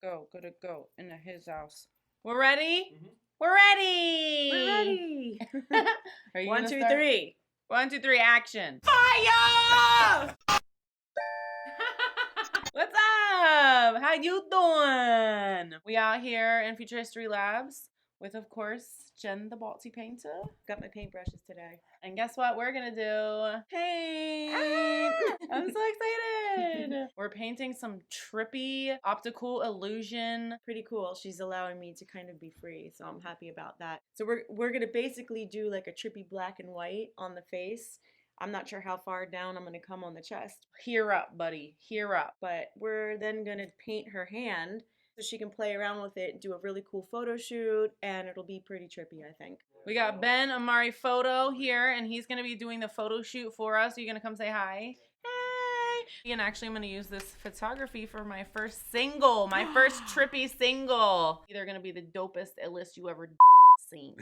Go, gotta go into his house. We're ready? Mm-hmm. We're ready! We're ready! Are you 1, gonna 2, start? 3. 1, 2, 3, action! Fire! What's up? How you doing? We out here in Future History Labs with, of course, Jen the Balti Painter. Got my paintbrushes today. And guess what we're gonna do? Paint! I'm so excited! We're painting some trippy optical illusion. Pretty cool. She's allowing me to kind of be free, so I'm happy about that. So we're gonna basically do like a trippy black and white on the face. I'm not sure how far down I'm gonna come on the chest. Here up, buddy. Here up. But we're then gonna paint her hand so she can play around with it and do a really cool photo shoot, and it'll be pretty trippy, I think. We got Ben Amari Photo here, and he's going to be doing the photo shoot for us. Are you going to come say hi? Hey! And actually, I'm going to use this photography for my first single, my first trippy single. Either going to be the dopest illest you ever seen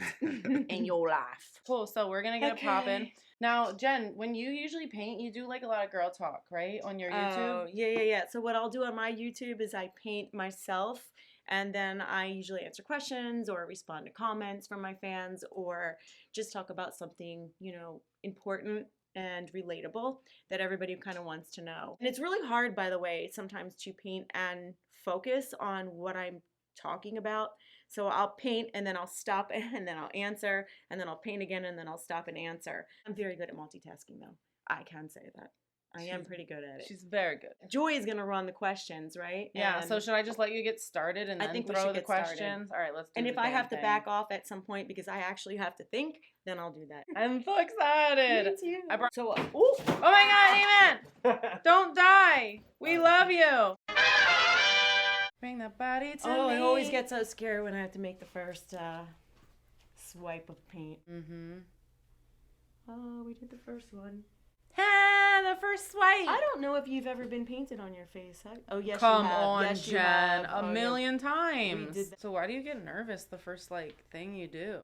in your life. Cool, so we're going to get it popping. Now, Jen, when you usually paint, you do like a lot of girl talk, right? On your YouTube? Oh, yeah. So what I'll do on my YouTube is I paint myself, and then I usually answer questions or respond to comments from my fans or just talk about something, important and relatable that everybody kind of wants to know. And it's really hard, by the way, sometimes to paint and focus on what I'm talking about. So I'll paint and then I'll stop and then I'll answer and then I'll paint again and then I'll stop and answer. I'm very good at multitasking though. I can say that. I am pretty good at it. She's very good. Joy is going to run the questions, right? Yeah, so should I just let you get started and then throw the questions? All right, let's do it. And if I have to back off at some point because I actually have to think, then I'll do that. I'm so excited. Me too. Oh my God, amen. Don't die. We love you. Bring that body to me. Oh, I always get so scared when I have to make the first swipe of paint. Mm-hmm. Oh, we did the first one. The first swipe. I don't know if you've ever been painted on your face. Oh, yes, Come you have. on, yes, Jen. You have. A million times. We did that. So why do you get nervous the first, thing you do?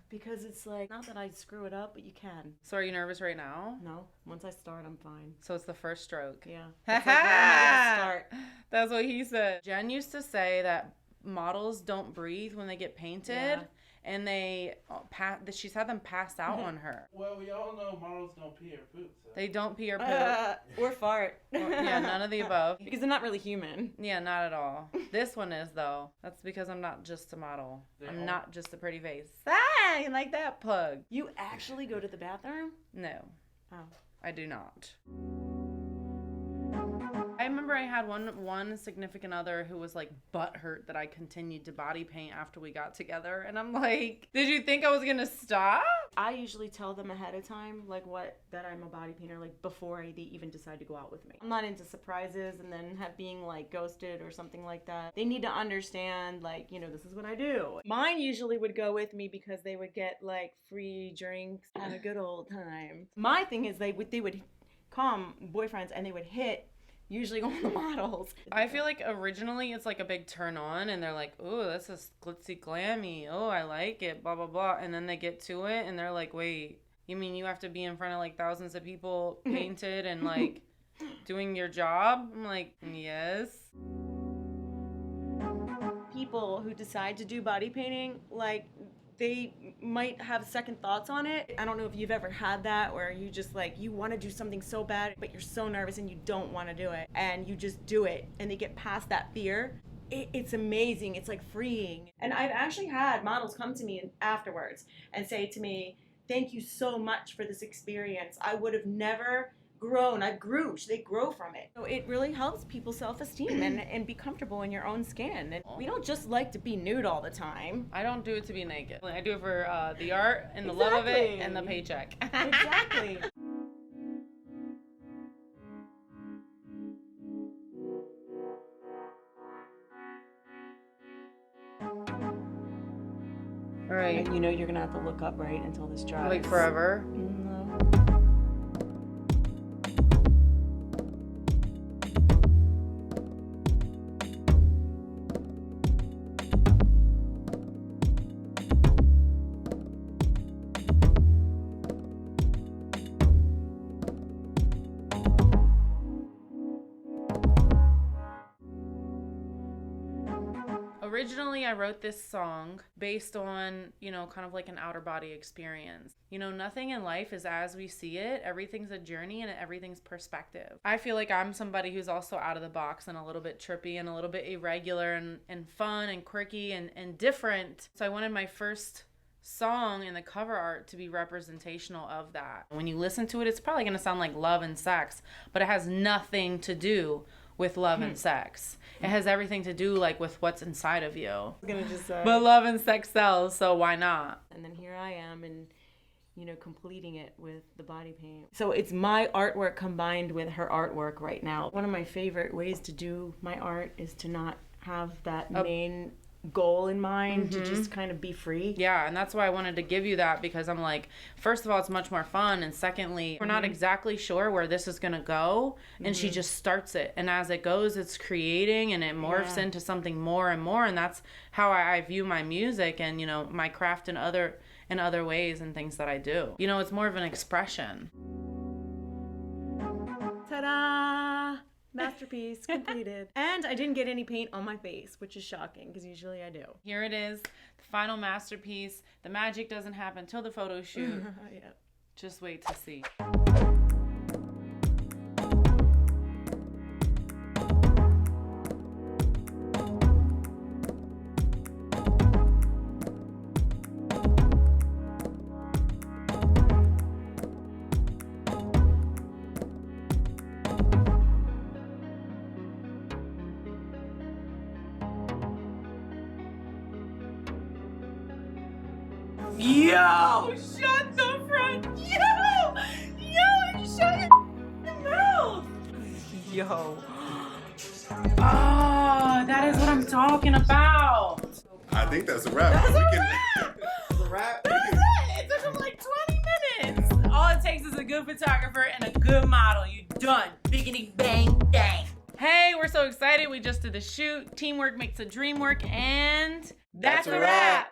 Because it's not that I screw it up, but you can. So are you nervous right now? No. Once I start, I'm fine. So it's the first stroke. Yeah. That's where am I gonna start? That's what he said. Jen used to say that models don't breathe when they get painted. Yeah. And she's had them pass out on her. Well, we all know models don't pee or poop. So. They don't pee or poop. Or fart. Yeah, none of the above. Because they're not really human. Yeah, not at all. This one is, though. That's because I'm not just a model. I'm not just a pretty face. Ah, you like that plug? You actually go to the bathroom? No. Oh. I do not. I remember I had one significant other who was butthurt that I continued to body paint after we got together, and I'm like, did you think I was gonna stop? I usually tell them ahead of time that I'm a body painter before they even decide to go out with me. I'm not into surprises and then being ghosted or something like that. They need to understand this is what I do. Mine usually would go with me because they would get free drinks and a good old time. My thing is they would come boyfriends and they would hit usually on the models. I feel like originally it's a big turn on and they're like, ooh, this is glitzy glammy. Oh, I like it, blah, blah, blah. And then they get to it and they're like, wait, you mean you have to be in front of thousands of people painted and doing your job? I'm like, yes. People who decide to do body painting, they might have second thoughts on it. I don't know if you've ever had that where you just you want to do something so bad, but you're so nervous and you don't want to do it. And you just do it and they get past that fear. It's amazing. It's freeing. And I've actually had models come to me afterwards and say to me, thank you so much for this experience. I would have never grown. They grow from it. So it really helps people's self-esteem and be comfortable in your own skin. And we don't just like to be nude all the time. I don't do it to be naked. I do it for the art and the love of it and the paycheck. Exactly. All right. And you're gonna have to look up right until this dries. Forever? No. Originally, I wrote this song based on, you know, kind of like an outer body experience. You know, nothing in life is as we see it. Everything's a journey and everything's perspective. I feel like I'm somebody who's also out of the box and a little bit trippy and a little bit irregular and fun and quirky and different. So I wanted my first song and the cover art to be representational of that. When you listen to it, it's probably going to sound like love and sex, but it has nothing to do with love and sex. It has everything to do like with what's inside of you. I was gonna just say. But love and sex sells, so why not? And then here I am, and you know, completing it with the body paint. So it's my artwork combined with her artwork right now. One of my favorite ways to do my art is to not have that main goal in mind, to just kind of be free. Yeah, and that's why I wanted to give you that, because I'm like, first of all, it's much more fun, and secondly, we're not exactly sure where this is gonna go, and she just starts it, and as it goes, it's creating, and it morphs into something more and more, and that's how I view my music and, you know, my craft in other ways and things that I do. You know, it's more of an expression. Ta-da! Masterpiece completed. And I didn't get any paint on my face, which is shocking because usually I do. Here it is, the final masterpiece. The magic doesn't happen till the photo shoot. Yeah. Just wait to see. Yo! Shut the front! Yo! Yo! Shut your mouth! Yo. Oh, that is what I'm talking about. I think that's a wrap. That's a We can- wrap! That's a wrap. That's it! It took him like 20 minutes. All it takes is a good photographer and a good model. You done. Biggity bang bang. Hey, we're so excited. We just did the shoot. Teamwork makes the dream work, and that's a wrap.